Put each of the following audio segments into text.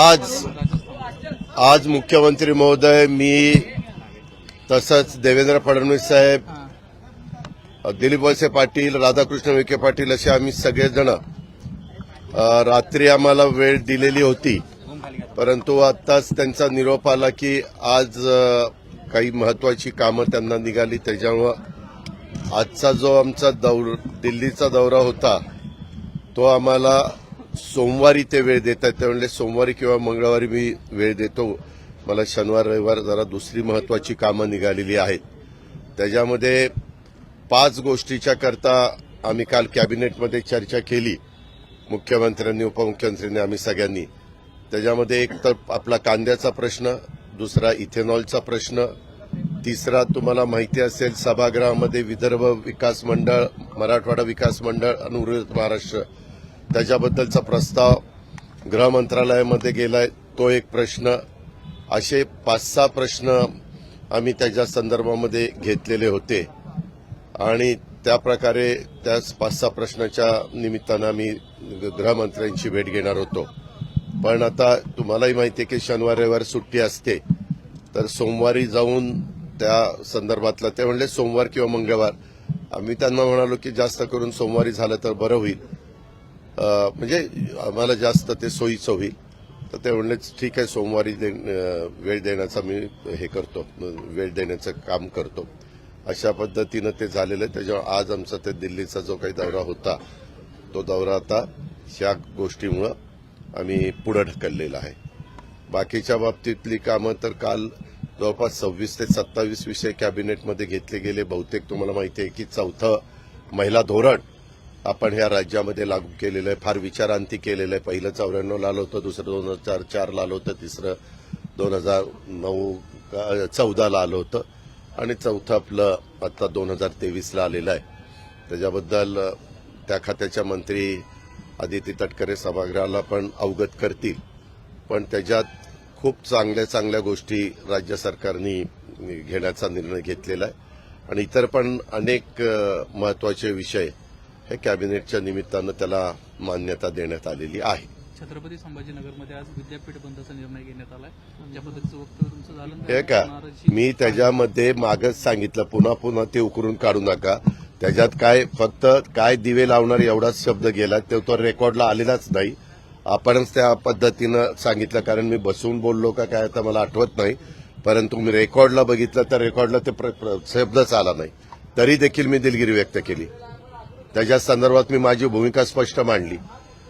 आज मुख्यमंत्री महोदय, मी तसंच देवेंद्र फडणवीस साहेब, दिलीप वळसे पाटील, राधाकृष्ण विखे पाटील असे आम्ही सगळेजण रात्री आम्हाला वेळ दिलेली होती, परंतु आत्ताच त्यांचा निरोप आला की आज काही महत्वाची कामं त्यांना निघाली. त्याच्यामुळं आजचा जो आमचा दिल्लीचा दौरा होता तो आम्हाला सोमवारी ते वेळ देतात. ते म्हणजे सोमवारी किंवा मंगळवारी मी वेळ देतो. मला शनिवार रविवार जरा दुसरी महत्वाची कामं निघालेली आहेत. त्याच्यामध्ये 5 गोष्टीच्या करता आम्ही काल कॅबिनेटमध्ये चर्चा केली, मुख्यमंत्र्यांनी, उपमुख्यमंत्र्यांनी, आम्ही सगळ्यांनी. त्याच्यामध्ये एक तर आपला कांद्याचा प्रश्न, दुसरा इथेनॉलचा प्रश्न, तिसरा तुम्हाला माहिती असेल सभागृहामध्ये विदर्भ विकास मंडळ, मराठवाडा विकास मंडळ आणि उर्वरित महाराष्ट्र त्याच्याबद्दलचा प्रस्ताव गृह मंत्रालयामध्ये गेलाय, तो एक प्रश्न. असे 5-6 प्रश्न आम्ही त्याच्या संदर्भामध्ये घेतलेले होते आणि त्याप्रकारे त्या 5-6 प्रश्नाच्या निमित्तानं आम्ही गृहमंत्र्यांची भेट घेणार होतो. पण आता तुम्हालाही माहिती आहे की शनिवार रविवार सुट्टी असते, तर सोमवारी जाऊन त्या संदर्भातलं ते म्हणले सोमवार किंवा मंगळवार. आम्ही त्यांना म्हणालो की जास्त करून सोमवारी झालं तर बरं होईल, म्हणजे आम्हाला जास्त ते सोयीचं होईल. तर ते म्हणले ठीक आहे, सोमवारी वेळ देण्याचा मी हे करतो, वेळ देण्याचं काम करतो. अशा पद्धतीनं ते झालेलं आहे. त्याच्यामुळे आज आमचा ते दिल्लीचा जो काही दौरा होता तो दौरा आता ह्या गोष्टीमुळं आम्ही पुढे ढकललेला आहे. बाकीच्या बाबतीतली कामं तर काल जवळपास 26 ते 27 विषय कॅबिनेटमध्ये घेतले गेले. बहुतेक तुम्हाला माहिती आहे की 4थं महिला धोरण आपण ह्या राज्यामध्ये लागू केलेलं आहे. फार विचारांती केलेलं आहे. पहिलं 94 आलं होतं, दुसरं 2004 आलं होतं, तिसरं 2014 आलं होतं आणि चौथं आपलं आता 2023 आलेलं आहे. त्याच्याबद्दल त्या खात्याच्या मंत्री आदिती तटकरे सभागृहाला पण अवगत करतील. पण त्याच्यात खूप चांगल्या चांगल्या गोष्टी राज्य सरकारने घेण्याचा निर्णय घेतलेला आहे आणि इतर पण अनेक महत्वाचे विषय हे कॅबिनेटच्या निमित्तानं त्याला मान्यता देण्यात आलेली आहे. छत्रपती संभाजीनगरमध्ये आज विद्यापीठ बंदचा निर्णय घेण्यात आलाय. ज्या पद्धतीचं वक्तव्य तुमचं झालं हे का, मी त्याच्यामध्ये मागच सांगितलं, पुन्हा पुन्हा ते उकरून काढू नका. त्याच्यात काय फक्त काय दिवे लावणार एवढाच शब्द गेला, तो रेकॉर्डला आलेलाच नाही. आपणच त्या पद्धतीनं सांगितलं, कारण मी बसून बोललो का काय आता मला आठवत नाही, परंतु मी रेकॉर्डला बघितलं तर रेकॉर्डला ते शब्दच आला नाही. तरी देखील मी दिलगिरी व्यक्त केली. त्याच्या संदर्भात मी माझी भूमिका स्पष्ट मांडली.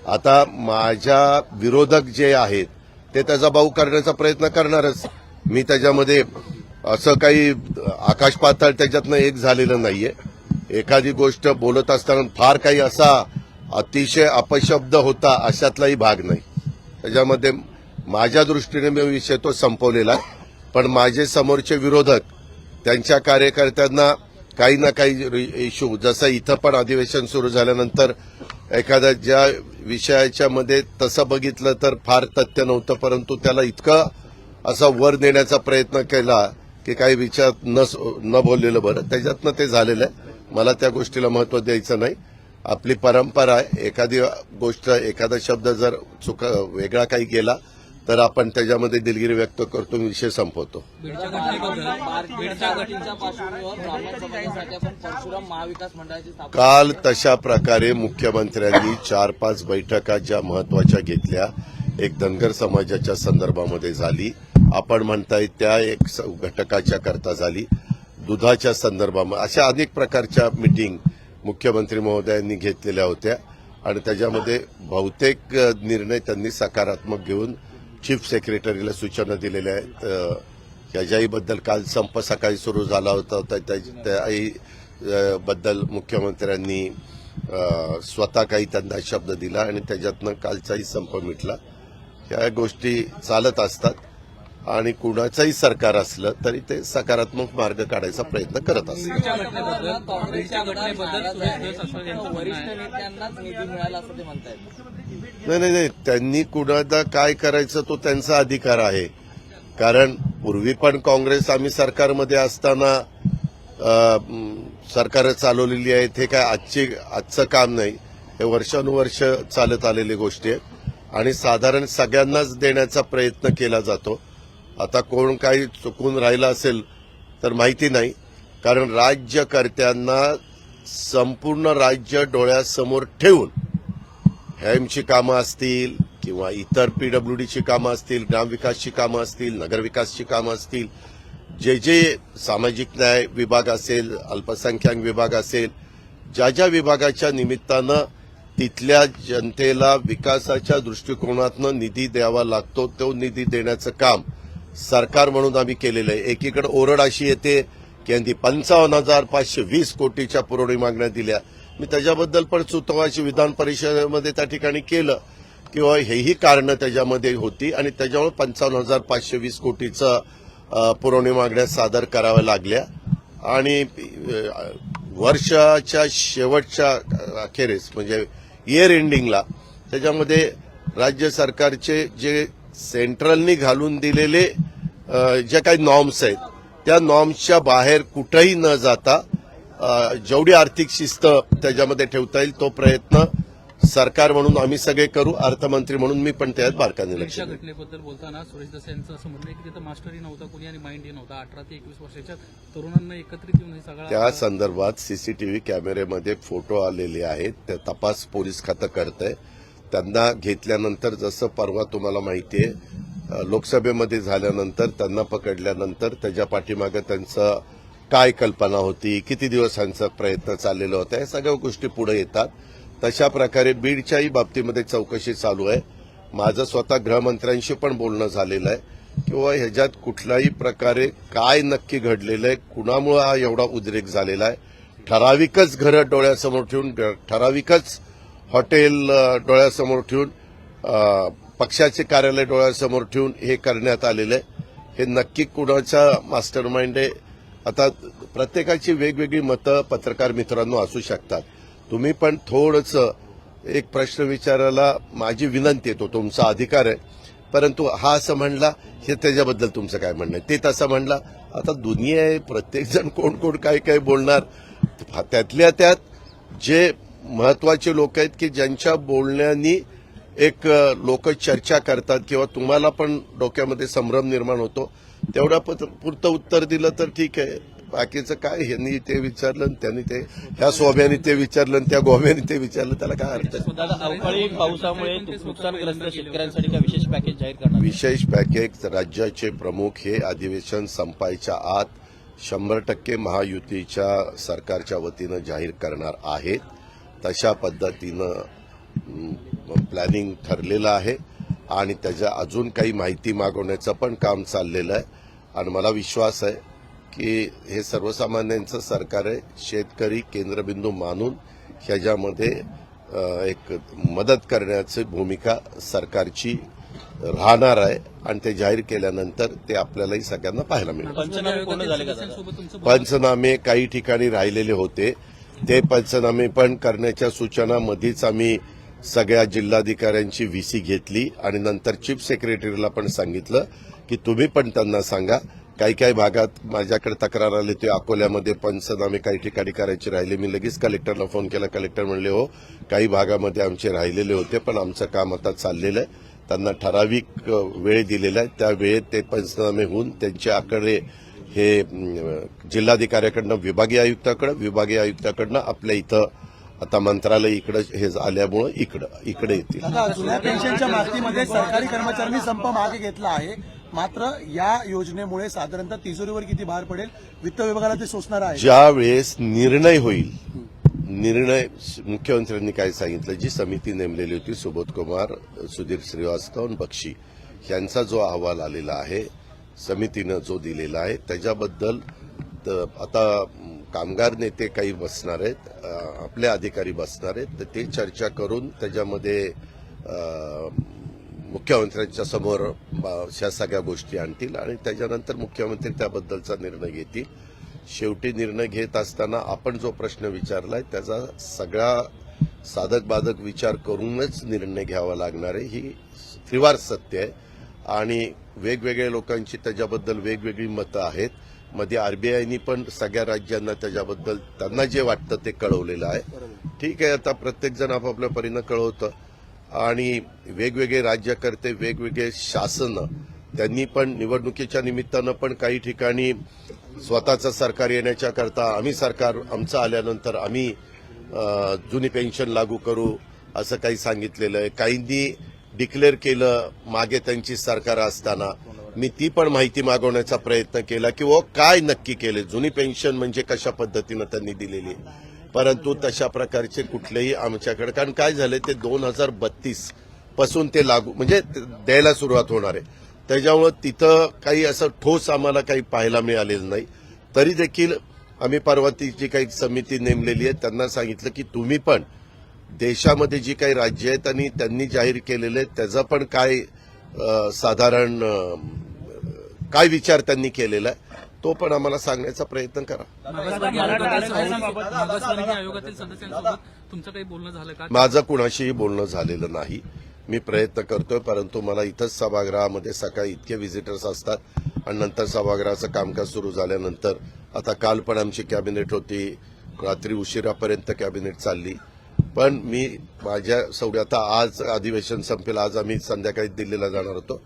आता माझ्या विरोधक जे आहेत ते त्याचा बाऊ करण्याचा प्रयत्न करणारच. मी त्याच्यामध्ये असं काही आकाश पाताळ त्याच्यातनं एक झालेलं नाहीये. एखादी गोष्ट बोलत असताना फार काही असा अतिशय अपशब्द होता अशातलाही भाग नाही. त्याच्यामध्ये माझ्या दृष्टीने मी विषय तो संपवलेला आहे. पण माझे समोरचे विरोधक त्यांच्या कार्यकर्त्यांना काही ना काही इश्यू, जसं इथं पण अधिवेशन सुरू झाल्यानंतर एखाद्या ज्या विषयाच्या मध्ये तसं बघितलं तर फार तथ्य नव्हतं, परंतु त्याला इतकं असं वर देण्याचा प्रयत्न केला की काही विचार न बोललेलं बरं. त्याच्यातनं ते झालेलं आहे. मला त्या गोष्टीला महत्व द्यायचं नाही. आपली परंपरा आहे, एखादी गोष्ट, एखादा शब्द जर वेगळा काही गेला तर आपण त्याच्यामध्ये दिलगिरी व्यक्त करतो, विषय संपवतो. काल तशा प्रकारे मुख्यमंत्र्यांनी 4-5 बैठका ज्या महत्वाच्या घेतल्या, एक धनगर समाजाच्या संदर्भामध्ये झाली, आपण म्हणताय त्या एक घटकाच्या करता झाली, दुधाच्या संदर्भामध्ये, अशा अनेक प्रकारच्या मीटिंग मुख्यमंत्री महोदयांनी घेतलेल्या होत्या आणि त्याच्यामध्ये बहुतेक निर्णय त्यांनी सकारात्मक घेऊन चीफ सेक्रेटरीला सूचना दिलेल्या आहेत. याच्याहीबद्दल काल संप सकाळी सुरू झाला होता, त्याही बद्दल मुख्यमंत्र्यांनी स्वतः काही त्यांना शब्द दिला आणि त्याच्यातनं कालचाही संप मिटला. ह्या गोष्टी चालत असतात आणि कुणाचंही सरकार असलं तरी ते सकारात्मक मार्ग काढायचा प्रयत्न करत असतात. नाही, त्यांनी कुणाला काय करायचं तो त्यांचा अधिकार आहे. कारण पूर्वी पण काँग्रेस, आम्ही सरकारमध्ये असताना सरकार चालवलेली आहेत. हे काय आजचं काम नाही, हे वर्षानुवर्ष चालत आलेली गोष्टी आहेत. आणि साधारण सगळ्यांनाच देण्याचा प्रयत्न केला जातो. आता कोण काही चुकून राहिलं असेल तर माहिती नाही, कारण राज्यकर्त्यांना संपूर्ण राज्य डोळ्यासमोर ठेवून हॅमची कामं असतील किंवा इतर पीडब्ल्यूडीची कामं असतील, ग्रामविकासची कामं असतील, नगरविकासची कामं असतील, जे जे सामाजिक न्याय विभाग असेल, अल्पसंख्याक विभाग असेल, ज्या ज्या विभागाच्या निमित्तानं तिथल्या जनतेला विकासाच्या दृष्टिकोनातनं निधी द्यावा लागतो, तो निधी देण्याचं काम सरकार म्हणून आम्ही केलेलं आहे. एकीकडे ओरड अशी येते की यांनी 55,520 कोटीच्या पुरवणी मागण्या दिल्या. मी त्याच्याबद्दल पण सुतवाची विधान परिषदेमध्ये त्या ठिकाणी केलं किंवा हेही कारणं त्याच्यामध्ये होती आणि त्याच्यामुळे 55,520 कोटीचं पुरवणी मागण्या सादर कराव्या लागल्या. आणि वर्षाच्या शेवटच्या अखेरीस म्हणजे इयर एंडिंगला त्याच्यामध्ये राज्य सरकारचे जे सेंट्रलनी घालून दिलेले जे काही नॉर्म्स आहेत त्या नॉर्म्सच्या बाहेर कुठेही न जाता जेवढी आर्थिक शिस्त त्याच्यामध्ये ठेवता येईल तो प्रयत्न सरकार म्हणून आम्ही सगळे करू. अर्थमंत्री म्हणून मी पण त्यात बारकाईने लक्ष देईन. घटनेबद्दल बोलताना सुरेश दस यांचं असं म्हणणं आहे की तिथं मास्टरही नव्हता कोणी आणि माइंडही नव्हता. 18 ते 21 वर्षाच्या तरुणांना एकत्रित येऊन हे सगळं त्या संदर्भात सीसीटीव्ही कॅमेऱ्यामध्ये फोटो आलेले आहेत. ते तपास पोलीस खातं करतंय. त्यांना घेतल्यानंतर जसं परवा तुम्हाला माहिती आहे लोकसभेमध्ये झाल्यानंतर त्यांना पकडल्यानंतर त्याच्या पाठीमागे त्यांचं काय कल्पना होती, किती दिवसांचा प्रयत्न चाललेला होता, या सगळ्या गोष्टी पुढे येतात. तशा प्रकारे बीडच्याही बाबतीमध्ये चौकशी चालू आहे. माझं स्वतः गृहमंत्र्यांशी पण बोलणं झालेलं आहे किंवा ह्याच्यात कुठल्याही प्रकारे काय नक्की घडलेलं आहे, कुणामुळे हा एवढा उद्रेक झालेला आहे. ठराविकच घरं डोळ्यासमोर ठेवून, ठराविकच हॉटेल डोळ्यासमोर ठेवून, पक्षाचे कार्यालय डोळ्यासमोर ठेवून हे करण्यात आलेलं आहे. हे नक्की कुणाचा मास्टर माइंड आहे. आता प्रत्येकाची वेगवेगळी मतं पत्रकार मित्रांनो असू शकतात. तुम्ही पण थोडंसं एक प्रश्न विचारायला माझी विनंती आहे, तो तुमचा अधिकार आहे. परंतु हा असं म्हणला हे त्याच्याबद्दल तुमचं काय म्हणणं आहे, ते तसं म्हणला. आता दुनिया आहे, प्रत्येकजण कोण कोण काय काय बोलणार. त्यातल्या त्यात जे महत्वाचे लोक आहेत की ज्यांच्या बोलण्यानी एक लोक चर्चा करतात किंवा तुम्हाला पण डोक्यामध्ये संभ्रम निर्माण होतो, तेवढ्या पुरतं उत्तर दिलं तर ठीक आहे. बाकीचं काय, ह्यांनी ते विचारलं त्यांनी ते, ह्या स्वाभ्याने ते विचारलं त्या गोव्याने ते विचारलं, त्याला काय अर्थ आहे. अवकाळी पावसामुळे नुकसानग्रस्त शेतकऱ्यांसाठी काय विशेष पॅकेज जाहीर करणार? विशेष पॅकेज राज्याचे प्रमुख हे अधिवेशन संपायच्या आत 100% महायुतीच्या सरकारच्या वतीनं जाहीर करणार आहेत. तशा पद्धतीनं प्लॅनिंग ठरलेलं आहे आणि त्याच्या अजून काही माहिती मागवण्याचं पण काम चाललेलं आहे. आणि मला विश्वास आहे की हे सर्वसामान्यांचं सरकार आहे. शेतकरी केंद्रबिंदू मानून ह्याच्यामध्ये एक मदत करण्याची भूमिका सरकारची राहणार आहे आणि ते जाहीर केल्यानंतर ते आपल्यालाही सगळ्यांना पाहायला मिळेल. पंचनामे पूर्ण झाले का दादा? पंचनामे काही ठिकाणी राहिलेले होते, ते पंचनामे पण करण्याच्या सूचना मध्येच आम्ही सगळ्या जिल्हाधिकाऱ्यांची व्हीसी घेतली आणि नंतर चीफ सेक्रेटरीला पण सांगितलं की तुम्ही पण त्यांना सांगा. काही काही भागात माझ्याकडे तक्रार आली होती, अकोल्यामध्ये पंचनामे काही ठिकाणी करायचे राहिले. मी लगेच कलेक्टरला फोन केला. कलेक्टर म्हणले हो काही भागामध्ये आमचे राहिलेले होते पण आमचं काम आता चाललेलं आहे. त्यांना ठराविक वेळ दिलेला आहे, त्या वेळेत ते पंचनामे होऊन त्यांच्या आकडे हे जिल्हाधिकाऱ्याकडनं विभागीय आयुक्ताकडनं आपल्या इथं आता मंत्रालय इकडे हे आल्यामुळे इकडे येतील. जुन्या पेन्शनच्या मागणीमध्ये सरकारी कर्मचाऱ्यांनी संप मागे घेतला आहे, मात्र या योजनेमुळे साधारणतः तिजोरीवर किती भार पडेल, वित्त विभागाला ते सोसणार आहे. ज्या वेळेस निर्णय होईल, निर्णय मुख्यमंत्र्यांनी काय सांगितलं, जी समिती नेमलेली होती सुबोध कुमार, सुधीर श्रीवास्तव आणि बक्षी यांचा जो अहवाल आलेला आहे, समितीनं जो दिलेला आहे त्याच्याबद्दल आता कामगार नेते काही बसणार आहेत, आपले अधिकारी बसणार आहेत, तर ते चर्चा करून त्याच्यामध्ये मुख्यमंत्र्यांच्या समोर ह्या सगळ्या गोष्टी आणतील आणि त्याच्यानंतर मुख्यमंत्री त्याबद्दलचा निर्णय घेतील. शेवटी निर्णय घेत असताना आपण जो प्रश्न विचारलाय त्याचा सगळा साधक बाधक विचार करूनच निर्णय घ्यावा लागणार आहे. ही त्रिवार सत्य आहे आणि वेगवेगळ्या लोकांची त्याच्याबद्दल वेगवेगळी मतं आहेत. मध्ये आरबीआयनी पण सगळ्या राज्यांना त्याच्याबद्दल त्यांना जे वाटतं ते कळवलेलं आहे. ठीक आहे, आता प्रत्येकजण आपापल्या परीनं कळवतं. आणि वेगवेगळे राज्यकर्ते, वेगवेगळे शासन, त्यांनी पण निवडणुकीच्या निमित्तानं पण काही ठिकाणी स्वतःचं सरकार येण्याच्या करता आम्ही सरकार आमचं आल्यानंतर आम्ही जुनी पेन्शन लागू करू असं काही सांगितलेलं आहे. काहींनी डिक्लेअर केलं मागे त्यांची सरकार असताना. मी ती पण माहिती मागवण्याचा प्रयत्न केला की वो काय नक्की केले, जुनी पेन्शन म्हणजे कशा पद्धतीनं त्यांनी दिलेली आहे. परंतु तशा प्रकारचे कुठलेही आमच्याकडे, कारण काय झालं ते 2032 पासून ते लागू म्हणजे द्यायला सुरुवात होणार आहे. त्याच्यामुळं तिथं काही असं ठोस आम्हाला काही पाहायला मिळालेलं नाही. तरी देखील आम्ही परवा ती जी काही समिती नेमलेली आहे त्यांना सांगितलं की तुम्ही पण देशामध्ये जी काही राज्य आहेत आणि त्यांनी जाहीर केलेले त्याचा पण काय साधारण काय विचार त्यांनी केलेला आहे तो पण आम्हाला सांगण्याचा प्रयत्न करा. मागासवर्गीय आयोगातील सदस्यांसोबत तुमचं काही बोलणं झालं का? माझं कुणाशीही बोलणं झालेलं नाही. मी प्रयत्न करतोय, परंतु मला इथंच सभागृहामध्ये सकाळी इतके व्हिजिटर्स असतात आणि नंतर सभागृहाचं कामकाज सुरू झाल्यानंतर, आता काल पण आमची कॅबिनेट होती, रात्री उशिरापर्यंत कॅबिनेट चालली. पण मी माझ्या आता आज अधिवेशन संपेल, आज आम्ही संध्याकाळी दिल्लीला जाणार होतो,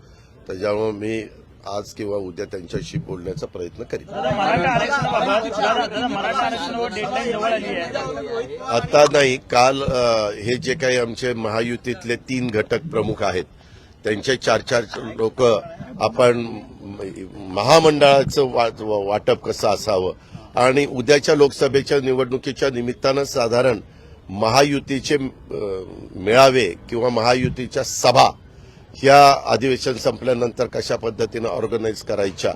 त्याच्यामुळे मी आज किंवा उद्या त्यांच्याशी बोलण्याचा प्रयत्न करीन. आता नाही, काल हे जे काही आमचे महायुतीतले 3 घटक प्रमुख आहेत त्यांचे 4 लोक आपण महामंडळाचं वाटप कसं असावं आणि उद्याच्या लोकसभेच्या निवडणुकीच्या निमित्तानं साधारण महायुतीचे मेळावे किंवा महायुतीच्या सभा ह्या अधिवेशन संपल्यानंतर कशा पद्धतीनं ऑर्गनाईज करायच्या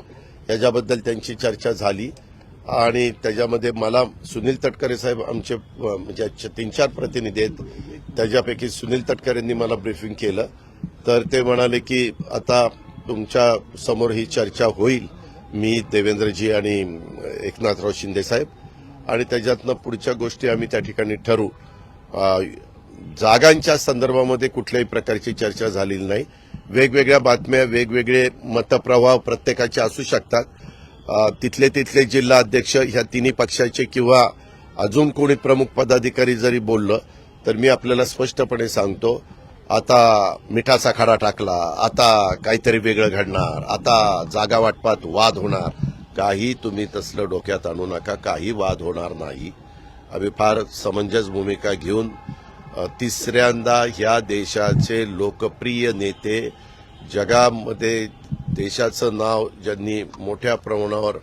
याच्याबद्दल त्यांची चर्चा झाली. आणि त्याच्यामध्ये मला सुनील तटकरे साहेब आमचे म्हणजे 3-4 प्रतिनिधी आहेत, त्याच्यापैकी सुनील तटकरेंनी मला ब्रीफिंग केलं. तर ते म्हणाले की आता तुमच्या समोर ही चर्चा होईल, मी, देवेंद्रजी आणि एकनाथराव शिंदे साहेब, आणि त्याच्यातनं पुढच्या गोष्टी आम्ही त्या ठिकाणी ठरवू. जागांच्या संदर्भामध्ये कुठल्याही प्रकारची चर्चा झालेली नाही. वेगवेगळ्या बातम्या, वेगवेगळे मतप्रवाह प्रत्येकाचे असू शकतात. तिथले जिल्हा अध्यक्ष ह्या तिन्ही पक्षाचे किंवा अजून कोणी प्रमुख पदाधिकारी जरी बोललं तर मी आपल्याला स्पष्टपणे सांगतो, आता मिठाचा खडा टाकला, आता काहीतरी वेगळं घडणार, आता जागा वाटपात वाद होणार, काही तुम्ही तसलं डोक्यात आणू नका. काही वाद होणार नाही. आम्ही फार समंजस भूमिका घेऊन तिसऱ्यांदा ह्या देशाचे लोकप्रिय नेते, जगामध्ये देशाचं नाव ज्यांनी मोठ्या प्रमाणावर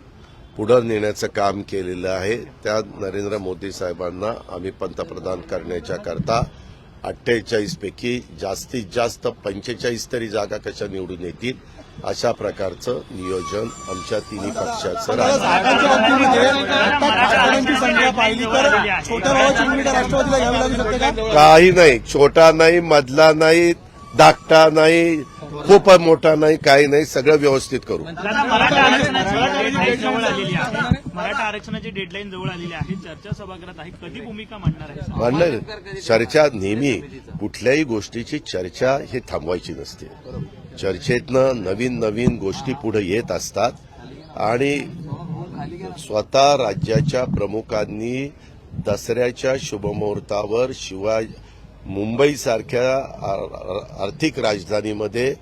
पुढे नेण्याचं काम केलेलं आहे त्या नरेंद्र मोदी साहेबांना आम्ही पंतप्रधान करण्याच्या करता 48 पैकी जास्तीत जास्त 45 तरी जागा कशा निवडून येतील अशा प्रकारचं नियोजन आमच्या तिन्ही पक्षाचं राहील. जागांच्या बाबतीमध्ये आता खासदारांची संख्या पाहिली तर छोट्या भावाची भूमिका राष्ट्रवादीला घ्यावी लागू शकते का? काही नाही, छोटा नाही, मधला नाही, धाकटा नाही, खूप मोठा नाही, काही नाही, सगळं व्यवस्थित करू. मराठा आरक्षणाची डेडलाईन जवळ आलेली आहे, चर्चा सभागृहात आहे, कधी भूमिका मांडणार आहे? म्हणलं चर्चा नेहमी कुठल्याही गोष्टीची चर्चा हे थांबवायची नसते. चर्चेतनं नवीन नवीन गोष्टी पुढे येत असतात आणि स्वतः राज्याच्या प्रमुखांनी दसऱ्याच्या शुभमुहूर्तावर मुंबईसारख्या आर्थिक राजधानीमध्ये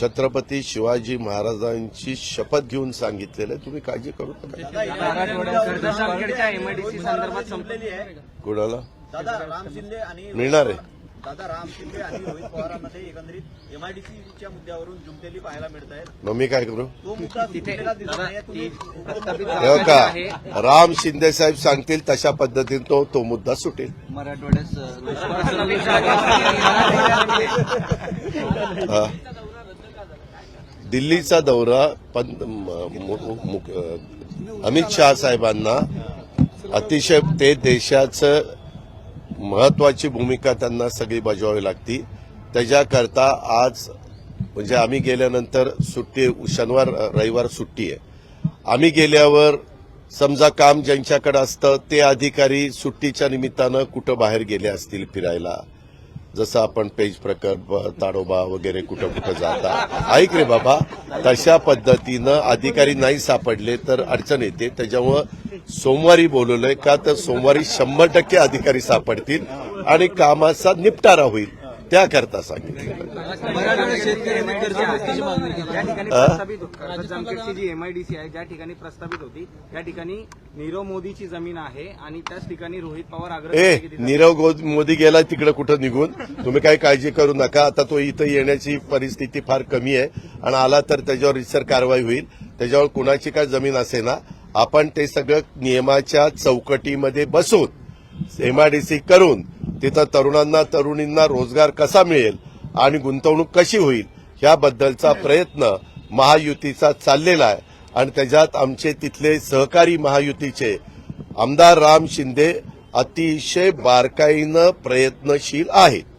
छत्रपती शिवाजी महाराजांची शपथ घेऊन सांगितलेलं आहे, तुम्ही काळजी करू नका. एमआयडीसी संदर्भात संपलेली आहे. कोणाला दादा राम शिंदे आणि मिळणार आहे? दादा राम शिंदे आणि रोहित पवारांमध्ये एकंदरीत एमआयडीसीच्या मुद्द्यावरून जुंपलेली पाहायला मिळत आहेत. मग मी काय करू? तो मुद्दा सुटलेला दिसत नाहीये. तुम्ही हे का राम शिंदे साहेब सांगतील तशा पद्धतीने तो मुद्दा सुटेल. दिल्लीचा दौरा अमित शहा साहेबांना अतिशय ते देशाचं महत्वाची भूमिका त्यांना सगळी बजावावी लागती. त्याच्याकरता आज म्हणजे आम्ही गेल्यानंतर सुट्टी, शनिवार रविवार सुट्टी आहे. आम्ही गेल्यावर समजा काम ज्यांच्याकडे असतं ते अधिकारी सुट्टीच्या निमित्तानं कुठं बाहेर गेले असतील फिरायला, जसं आपण पेज प्रकल्प, ताडोबा वगैरे कुठं जाता, ऐक रे बाबा, तशा पद्धतीनं अधिकारी नाही सापडले तर अडचण येते. त्याच्यामुळं सोमवारी बोलवलंय का तर सोमवारी 100% अधिकारी सापडतील आणि कामाचा निपटारा होईल. त्याकरता सांगितलं. ज्या ठिकाणी प्रस्तावित जामखेडची जी एमआयडीसी आहे ज्या ठिकाणी प्रस्तावित होती त्या ठिकाणी नीरव मोदीची जमीन आहे आणि त्याच ठिकाणी रोहित पवार आग्रह नीरव मोदी गेला तिकडे कुठं निघून, तुम्ही काही काळजी करू नका. आता तो इथं येण्याची परिस्थिती फार कमी आहे आणि आला तर त्याच्यावर रितसर कारवाई होईल. त्याच्यावर कुणाची काय जमीन असे ना, आपण ते सगळं नियमाच्या चौकटीमध्ये बसून एमआयडीसी करून तिथं तरुणांना तरुणींना रोजगार कसा मिळेल आणि गुंतवणूक कशी होईल याबद्दलचा प्रयत्न महायुतीचा चाललेला आहे. आणि त्याच्यात आमचे तिथले सहकारी महायुतीचे आमदार राम शिंदे अतिशय बारकाईनं प्रयत्नशील आहेत.